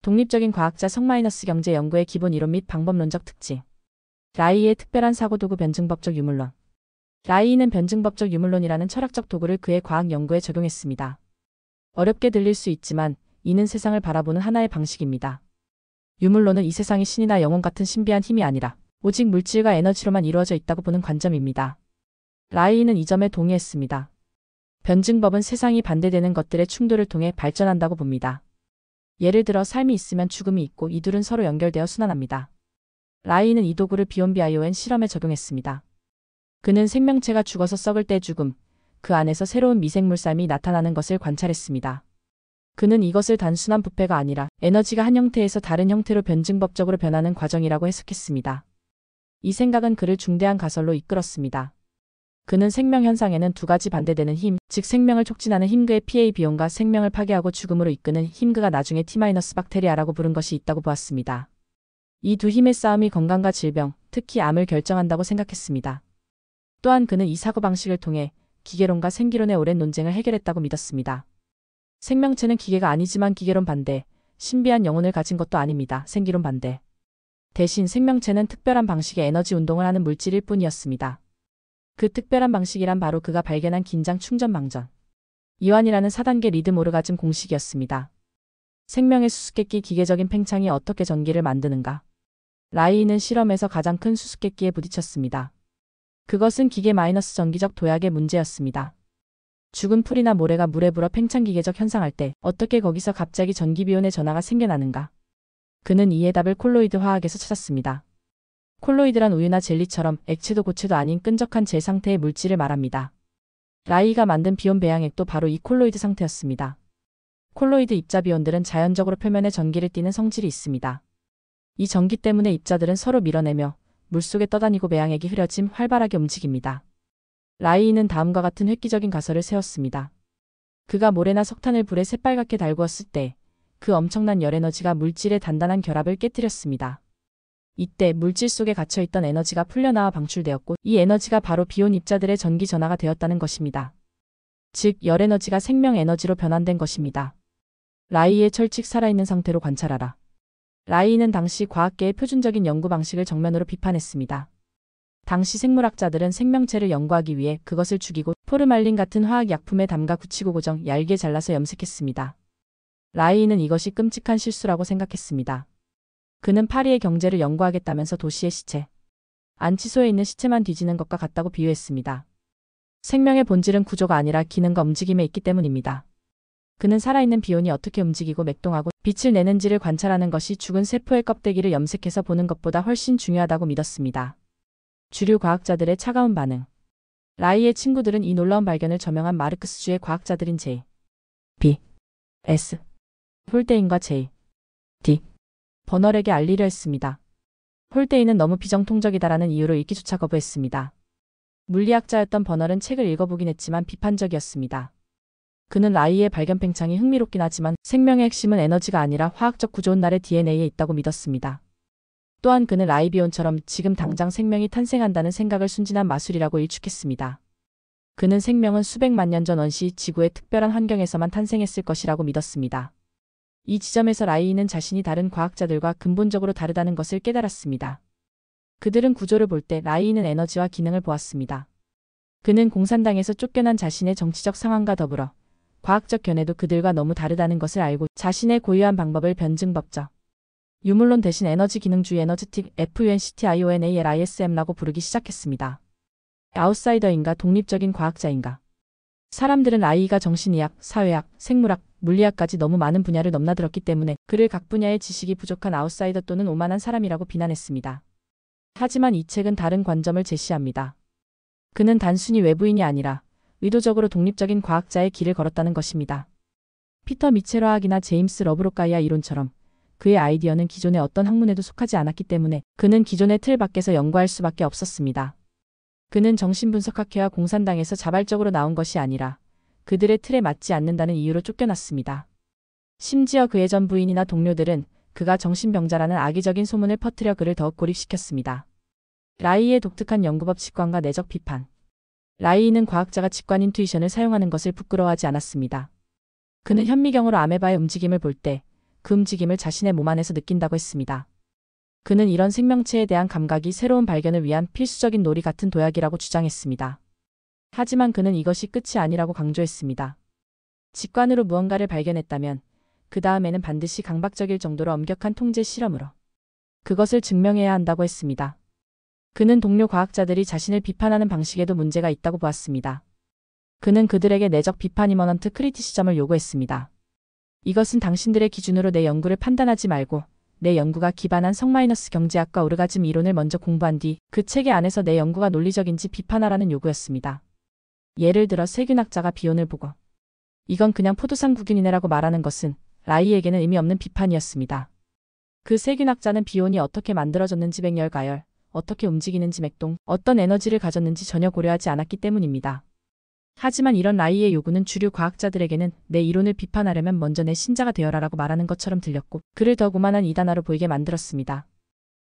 독립적인 과학자 경제 연구의 기본 이론 및 방법론적 특징. 라이의 특별한 사고도구 변증법적 유물론. 라이는 변증법적 유물론이라는 철학적 도구를 그의 과학 연구에 적용했습니다. 어렵게 들릴 수 있지만 이는 세상을 바라보는 하나의 방식입니다. 유물론은 이 세상이 신이나 영혼 같은 신비한 힘이 아니라 오직 물질과 에너지로만 이루어져 있다고 보는 관점입니다. 라이는 이 점에 동의했습니다. 변증법은 세상이 반대되는 것들의 충돌을 통해 발전한다고 봅니다. 예를 들어 삶이 있으면 죽음이 있고 이 둘은 서로 연결되어 순환합니다. 라이는 이 도구를 비온비아이온 실험에 적용했습니다. 그는 생명체가 죽어서 썩을 때 죽음, 그 안에서 새로운 미생물삶이 나타나는 것을 관찰했습니다. 그는 이것을 단순한 부패가 아니라 에너지가 한 형태에서 다른 형태로 변증법적으로 변하는 과정이라고 해석했습니다. 이 생각은 그를 중대한 가설로 이끌었습니다. 그는 생명 현상에는 두 가지 반대되는 힘, 즉 생명을 촉진하는 힘그의 PA 비온과 생명을 파괴하고 죽음으로 이끄는 힘그가 나중에 T-박테리아라고 부른 것이 있다고 보았습니다. 이 두 힘의 싸움이 건강과 질병, 특히 암을 결정한다고 생각했습니다. 또한 그는 이 사고방식을 통해 기계론과 생기론의 오랜 논쟁을 해결했다고 믿었습니다. 생명체는 기계가 아니지만 기계론 반대, 신비한 영혼을 가진 것도 아닙니다. 생기론 반대. 대신 생명체는 특별한 방식의 에너지 운동을 하는 물질일 뿐이었습니다. 그 특별한 방식이란 바로 그가 발견한 긴장 충전 방전. 이완이라는 4단계 리듬 오르가즘 공식이었습니다. 생명의 수수께끼 기계적인 팽창이 어떻게 전기를 만드는가? 라이는 실험에서 가장 큰 수수께끼에 부딪혔습니다. 그것은 기계 마이너스 전기적 도약의 문제였습니다. 죽은 풀이나 모래가 물에 불어 팽창 기계적 현상할 때 어떻게 거기서 갑자기 전기비온의 전하가 생겨나는가? 그는 이의 답을 콜로이드 화학에서 찾았습니다. 콜로이드란 우유나 젤리처럼 액체도 고체도 아닌 끈적한 젤 상태의 물질을 말합니다. 라이가 만든 비온 배양액도 바로 이 콜로이드 상태였습니다. 콜로이드 입자 비온들은 자연적으로 표면에 전기를 띠는 성질이 있습니다. 이 전기 때문에 입자들은 서로 밀어내며 물속에 떠다니고 배양액이 흐려짐 활발하게 움직입니다. 라이는 다음과 같은 획기적인 가설을 세웠습니다. 그가 모래나 석탄을 불에 새빨갛게 달구었을 때 그 엄청난 열에너지가 물질의 단단한 결합을 깨뜨렸습니다. 이때 물질 속에 갇혀있던 에너지가 풀려나와 방출되었고 이 에너지가 바로 비온 입자들의 전기 전하가 되었다는 것입니다. 즉 열에너지가 생명에너지로 변환된 것입니다. 라이의 철칙 살아있는 상태로 관찰하라. 라이는 당시 과학계의 표준적인 연구 방식을 정면으로 비판했습니다. 당시 생물학자들은 생명체를 연구하기 위해 그것을 죽이고 포르말린 같은 화학 약품에 담가 굳히고 고정 얇게 잘라서 염색했습니다. 라이는 이것이 끔찍한 실수라고 생각했습니다. 그는 파리의 경제를 연구하겠다면서 도시의 시체, 안치소에 있는 시체만 뒤지는 것과 같다고 비유했습니다. 생명의 본질은 구조가 아니라 기능과 움직임에 있기 때문입니다. 그는 살아있는 비온이 어떻게 움직이고 맥동하고 빛을 내는지를 관찰하는 것이 죽은 세포의 껍데기를 염색해서 보는 것보다 훨씬 중요하다고 믿었습니다. 주류 과학자들의 차가운 반응. 라이의 친구들은 이 놀라운 발견을 저명한 마르크스주의 과학자들인 J. B. S. 홀데인과 J. D. 버널에게 알리려 했습니다. 홀데인은 너무 비정통적이다라는 이유로 읽기조차 거부했습니다. 물리학자였던 버널은 책을 읽어보긴 했지만 비판적이었습니다. 그는 라이의 발견 팽창이 흥미롭긴 하지만 생명의 핵심은 에너지가 아니라 화학적 구조온 날의 DNA에 있다고 믿었습니다. 또한 그는 라이비온처럼 지금 당장 생명이 탄생한다는 생각을 순진한 마술이라고 일축했습니다. 그는 생명은 수백만 년 전 원시 지구의 특별한 환경에서만 탄생했을 것이라고 믿었습니다. 이 지점에서 라이는 자신이 다른 과학자들과 근본적으로 다르다는 것을 깨달았습니다. 그들은 구조를 볼 때 라이는 에너지와 기능을 보았습니다. 그는 공산당에서 쫓겨난 자신의 정치적 상황과 더불어 과학적 견해도 그들과 너무 다르다는 것을 알고 자신의 고유한 방법을 변증법적 유물론 대신 에너지 기능주의 에너지틱 FUNCTIONALISM라고 부르기 시작했습니다. 아웃사이더인가 독립적인 과학자인가? 사람들은 라이가 정신의학, 사회학, 생물학, 물리학까지 너무 많은 분야를 넘나들었기 때문에 그를 각 분야의 지식이 부족한 아웃사이더 또는 오만한 사람이라고 비난했습니다. 하지만 이 책은 다른 관점을 제시합니다. 그는 단순히 외부인이 아니라 의도적으로 독립적인 과학자의 길을 걸었다는 것입니다. 피터 미첼 화학이나 제임스 러브록 가이아 이론처럼 그의 아이디어는 기존의 어떤 학문에도 속하지 않았기 때문에 그는 기존의 틀 밖에서 연구할 수밖에 없었습니다. 그는 정신분석학회와 공산당에서 자발적으로 나온 것이 아니라 그들의 틀에 맞지 않는다는 이유로 쫓겨났습니다. 심지어 그의 전 부인이나 동료들은 그가 정신병자라는 악의적인 소문을 퍼뜨려 그를 더욱 고립시켰습니다. 라이의 독특한 연구법 직관과 내적 비판. 라이는 과학자가 직관 인투이션을 사용하는 것을 부끄러워하지 않았습니다. 그는 현미경으로 아메바의 움직임을 볼 때 그 움직임을 자신의 몸 안에서 느낀다고 했습니다. 그는 이런 생명체에 대한 감각이 새로운 발견을 위한 필수적인 놀이 같은 도약이라고 주장했습니다. 하지만 그는 이것이 끝이 아니라고 강조했습니다. 직관으로 무언가를 발견했다면 그 다음에는 반드시 강박적일 정도로 엄격한 통제 실험으로 그것을 증명해야 한다고 했습니다. 그는 동료 과학자들이 자신을 비판하는 방식에도 문제가 있다고 보았습니다. 그는 그들에게 내적 비판 이머넌트 크리티시즘을 요구했습니다. 이것은 당신들의 기준으로 내 연구를 판단하지 말고 내 연구가 기반한 성마이너스 경제학과 오르가즘 이론을 먼저 공부한 뒤 그 체계 안에서 내 연구가 논리적인지 비판하라는 요구였습니다. 예를 들어 세균학자가 비온을 보고 이건 그냥 포도상 구균이네라고 말하는 것은 라이에게는 의미 없는 비판이었습니다. 그 세균학자는 비온이 어떻게 만들어졌는지 백열 가열, 어떻게 움직이는지 맥동, 어떤 에너지를 가졌는지 전혀 고려하지 않았기 때문입니다. 하지만 이런 라이의 요구는 주류 과학자들에게는 내 이론을 비판하려면 먼저 내 신자가 되어라라고 말하는 것처럼 들렸고 그를 더 고만한 이단아로 보이게 만들었습니다.